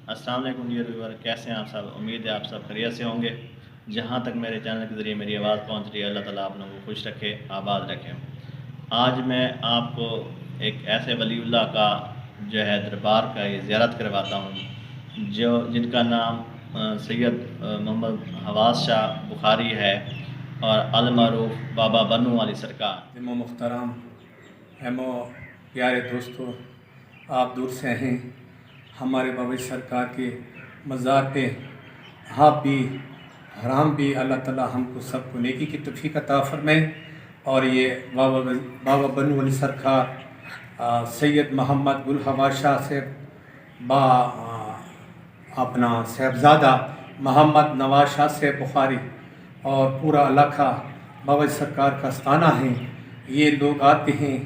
السلام علیکم ڈیئر ویور، کیسے ہیں آپ سب؟ امید ہے آپ سب خیریت سے ہوں گے۔ جہاں تک میرے چینل کے ذریعے میری آواز پہنچ رہی ہے، اللہ تعالیٰ آپ لوگوں کو خوش رکھے، آباد رکھے۔ آج میں آپ کو ایک ایسے ولی اللہ کا جو ہے دربار کا یہ زیارت کرواتا ہوں جن کا نام سید محمد حواس شاہ بخاری ہے، اور المعروف بابا بنو والی سرکار۔ محترم ہمو پیارے دوستو، آپ دور سے ہیں، ہمارے بابا سرکار کے مزار پہ آپ بھی حرام بھی اللہ تعالیٰ ہم کو سب کو نیکی کی توفیق عطا فرمائے۔ اور یہ بابا بنو والی سرکار سید محمد گل حواس شاہ سے با اپنا صاحبزادہ محمد نواز شاہ سے بخاری اور پورا علاقہ بابا سرکار کا استانہ ہے۔ یہ لوگ آتے ہیں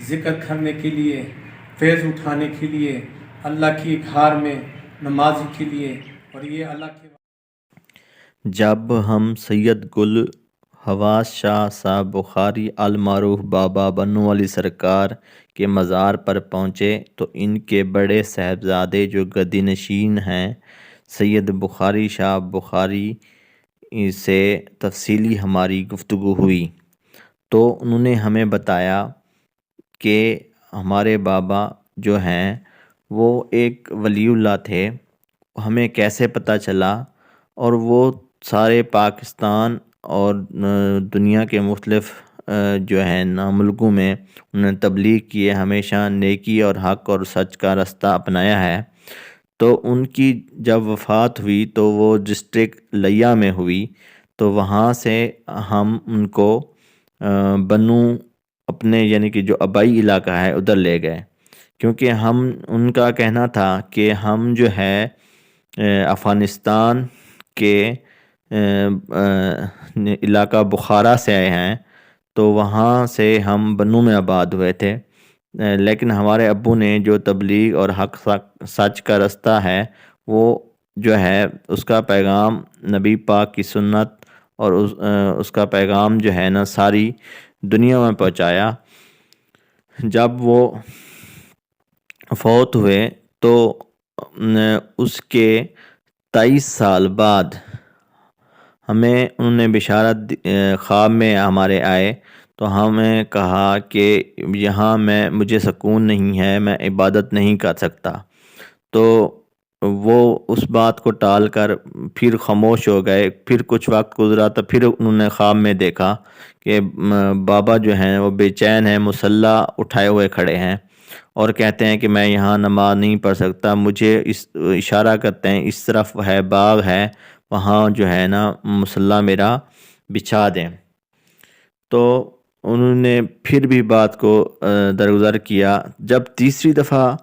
ذکر کرنے کے لیے، فیض اٹھانے کے لیے، اللہ کی گھر میں نمازی کے لیے، اور یہ اللہ کے جب ہم سید گل حواس شاہ صاحب بخاری المعروف بابا بنو والی سرکار کے مزار پر پہنچے تو ان کے بڑے صاحبزادے جو گدی نشین ہیں سید بخاری شاہ بخاری سے تفصیلی ہماری گفتگو ہوئی، تو انہوں نے ہمیں بتایا کہ ہمارے بابا جو ہیں وہ ایک ولی اللہ تھے۔ ہمیں کیسے پتہ چلا؟ اور وہ سارے پاکستان اور دنیا کے مختلف جو ہیں ملکوں میں انہوں نے تبلیغ کی ہے، ہمیشہ نیکی اور حق اور سچ کا رستہ اپنایا ہے۔ تو ان کی جب وفات ہوئی تو وہ ڈسٹرکٹ لیا میں ہوئی، تو وہاں سے ہم ان کو بنو اپنے یعنی کہ جو آبائی علاقہ ہے ادھر لے گئے، کیونکہ ان کا کہنا تھا کہ ہم جو ہے افغانستان کے علاقہ بخارا سے آئے ہیں، تو وہاں سے ہم بنو میں آباد ہوئے تھے، لیکن ہمارے ابو نے جو تبلیغ اور حق سچ کا رستہ ہے وہ جو ہے اس کا پیغام نبی پاک کی سنت اور اس کا پیغام جو ہے نا ساری دنیا میں پہنچایا۔ جب وہ فوت ہوئے تو اس کے 23 سال بعد ہمیں انہوں نے بشارت خواب میں ہمارے آئے، تو ہمیں کہا کہ یہاں مجھے سکون نہیں ہے، میں عبادت نہیں کر سکتا۔ تو وہ اس بات کو ٹال کر پھر خاموش ہو گئے۔ پھر کچھ وقت گزرا تو پھر انہوں نے خواب میں دیکھا کہ بابا جو ہیں وہ بے چین ہیں، مصلی اٹھائے ہوئے کھڑے ہیں اور کہتے ہیں کہ میں یہاں نماز نہیں پڑھ سکتا، مجھے اشارہ کرتے ہیں اس طرف ہے باغ ہے، وہاں جو ہے نا مصلی میرا بچھا دیں۔ تو انہوں نے پھر بھی بات کو درگزر کیا۔ جب تیسری دفعہ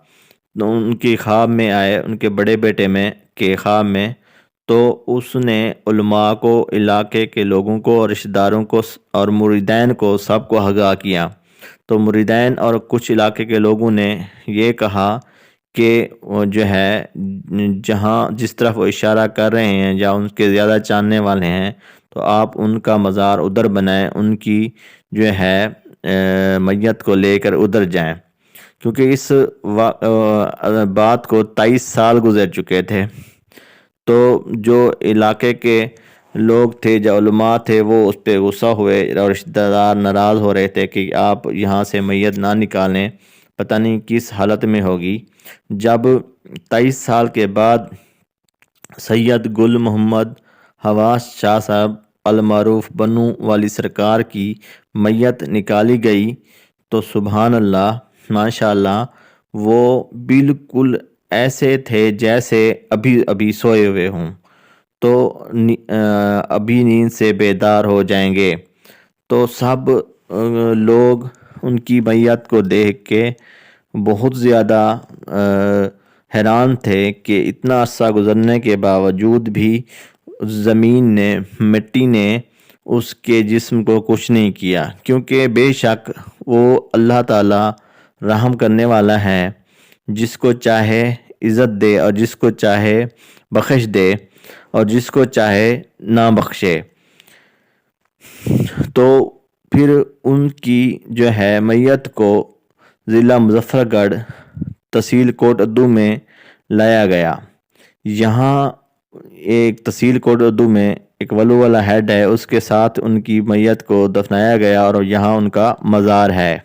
ان کے خواب میں آئے، ان کے بڑے بیٹے کے خواب میں، تو اس نے علماء کو، علاقے کے لوگوں کو اور رشتہ داروں کو اور مریدین کو سب کو آگاہ کیا۔ تو مریدین اور کچھ علاقے کے لوگوں نے یہ کہا کہ وہ جو ہے جس طرف وہ اشارہ کر رہے ہیں یا ان کے زیادہ جاننے والے ہیں، تو آپ ان کا مزار ادھر بنائیں، ان کی جو ہے میت کو لے کر ادھر جائیں، کیونکہ اس بات کو 23 سال گزر چکے تھے۔ تو جو علاقے کے لوگ تھے، جو علماء تھے، وہ اس پہ غصہ ہوئے اور رشتہ دار ناراض ہو رہے تھے کہ آپ یہاں سے میت نہ نکالیں، پتہ نہیں کس حالت میں ہوگی۔ جب 23 سال کے بعد سید گل محمد حواس شاہ صاحب المعروف بنو والی سرکار کی میت نکالی گئی تو سبحان اللہ، ماشاءاللہ، وہ بالکل ایسے تھے جیسے ابھی سوئے ہوئے ہوں، تو ابھی نیند سے بیدار ہو جائیں گے۔ تو سب لوگ ان کی میت کو دیکھ کے بہت زیادہ حیران تھے کہ اتنا عرصہ گزرنے کے باوجود بھی زمین نے، مٹی نے اس کے جسم کو کچھ نہیں کیا، کیونکہ بے شک وہ اللہ تعالی رحم کرنے والا ہے، جس کو چاہے عزت دے اور جس کو چاہے بخش دے اور جس کو چاہے نہ بخشے۔ تو پھر ان کی جو ہے میت کو ضلع مظفر گڑھ تحصیل کوٹ ادو میں لایا گیا۔ یہاں ایک تحصیل کوٹ اردو میں ایک ولو والا ہیڈ ہے، اس کے ساتھ ان کی میت کو دفنایا گیا اور یہاں ان کا مزار ہے۔